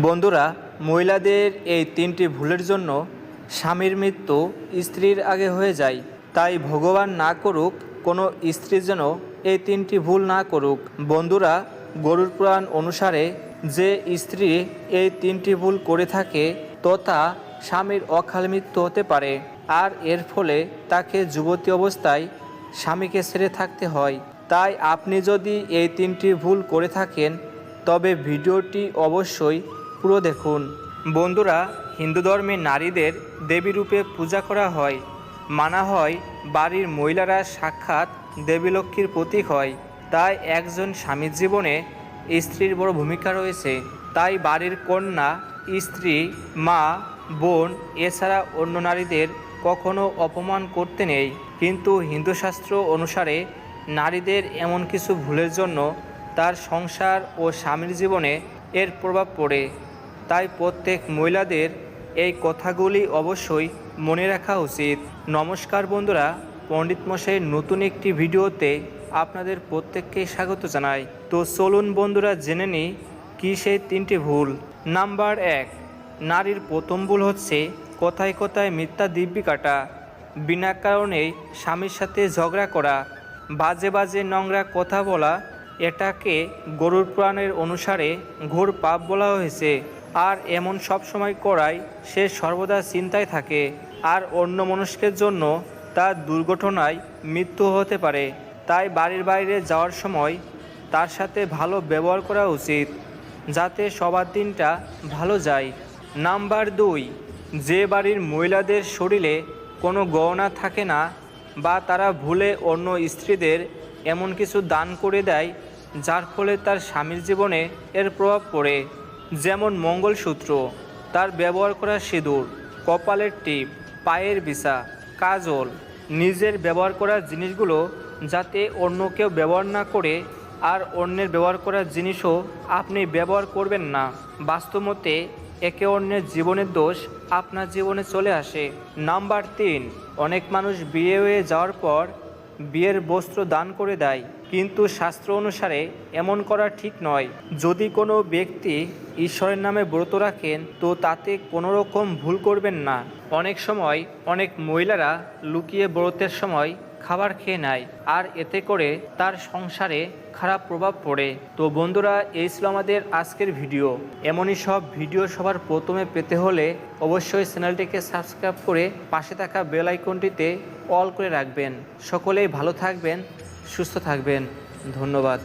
বন্ধুরা, মহিলাদের এই তিনটি ভুলের জন্য স্বামীর মৃত্যু স্ত্রীর আগে হয়ে যায়। তাই ভগবান না করুক কোনো স্ত্রী যেন এই তিনটি ভুল না করুক। বন্ধুরা, গরুর পুরাণ অনুসারে যে স্ত্রী এই তিনটি ভুল করে থাকে তো তা স্বামীর অকাল মৃত্যু হতে পারে, আর এর ফলে তাকে যুবতী অবস্থায় স্বামীকে ছেড়ে থাকতে হয়। তাই আপনি যদি এই তিনটি ভুল করে থাকেন তবে ভিডিওটি অবশ্যই পুরো দেখুন। বন্ধুরা, হিন্দু ধর্মে নারীদের দেবী রূপে পূজা করা হয়। মানা হয় বাড়ির মহিলারা সাক্ষাৎ দেবী লক্ষ্মীর প্রতীক হয়। তাই একজন স্বামীর জীবনে স্ত্রীর বড় ভূমিকা রয়েছে। তাই বাড়ির কন্যা, স্ত্রী, মা, বোন এছাড়া অন্য নারীদের কখনো অপমান করতে নেই। কিন্তু হিন্দু শাস্ত্র অনুসারে নারীদের এমন কিছু ভুলের জন্য তার সংসার ও স্বামীর জীবনে এর প্রভাব পড়ে। তাই প্রত্যেক মহিলাদের এই কথাগুলি অবশ্যই মনে রাখা উচিত। নমস্কার বন্ধুরা, পণ্ডিত মশাইয়ের নতুন একটি ভিডিওতে আপনাদের প্রত্যেককে স্বাগত জানাই। তো চলুন বন্ধুরা, জেনে নিই কী সেই তিনটি ভুল। নাম্বার 1, নারীর প্রথম ভুল হচ্ছে কথায় কথায় মিথ্যা দিব্যি কাটা। বিনা কারণেই স্বামীর সাথে ঝগড়া করা, বাজে বাজে নোংরা কথা বলা, এটাকে গরুর পুরাণের অনুসারে ঘোর পাপ বলা হয়েছে। আর এমন সব সময় করায় সে সর্বদা চিন্তায় থাকে, আর অন্য মানুষের জন্য তার দুর্ঘটনায় মৃত্যু হতে পারে। তাই বাড়ির বাইরে যাওয়ার সময় তার সাথে ভালো ব্যবহার করা উচিত, যাতে সবার দিনটা ভালো যায়। নাম্বার 2, যে বাড়ির মহিলাদের শরীরে কোনো গহনা থাকে না বা তারা ভুলে অন্য স্ত্রীদের এমন কিছু দান করে দেয় যার ফলে তার স্বামীর জীবনে এর প্রভাব পড়ে। যেমন মঙ্গলসূত্র, তার ব্যবহার করা সিঁদুর, কপালের টিপ, পায়ের বিছা, কাজল, নিজের ব্যবহার করা জিনিসগুলো যাতে অন্য কেউ ব্যবহার না করে, আর অন্যের ব্যবহার করা জিনিসও আপনি ব্যবহার করবেন না। বাস্তবমতে একে অন্যের জীবনের দোষ আপনার জীবনে চলে আসে। নাম্বার 3, অনেক মানুষ বিয়ে হয়ে যাওয়ার পর বিয়ের বস্ত্র দান করে দেয়, কিন্তু শাস্ত্র অনুসারে এমন করা ঠিক নয়। যদি কোনো ব্যক্তি ঈশ্বরের নামে ব্রত রাখেন তো তাতে কোনো রকম ভুল করবেন না। অনেক সময় অনেক মহিলারা লুকিয়ে ব্রতের সময় খাবার খেয়ে নেয়, আর এতে করে তার সংসারে খারাপ প্রভাব পড়ে। তো বন্ধুরা, এই ছিল আমাদের আজকের ভিডিও। এমনই সব ভিডিও সবার প্রথমে পেতে হলে অবশ্যই চ্যানেলটিকে সাবস্ক্রাইব করে পাশে থাকা বেল আইকনটিতে অল করে রাখবেন। সকলেই ভালো থাকবেন, সুস্থ থাকবেন। ধন্যবাদ।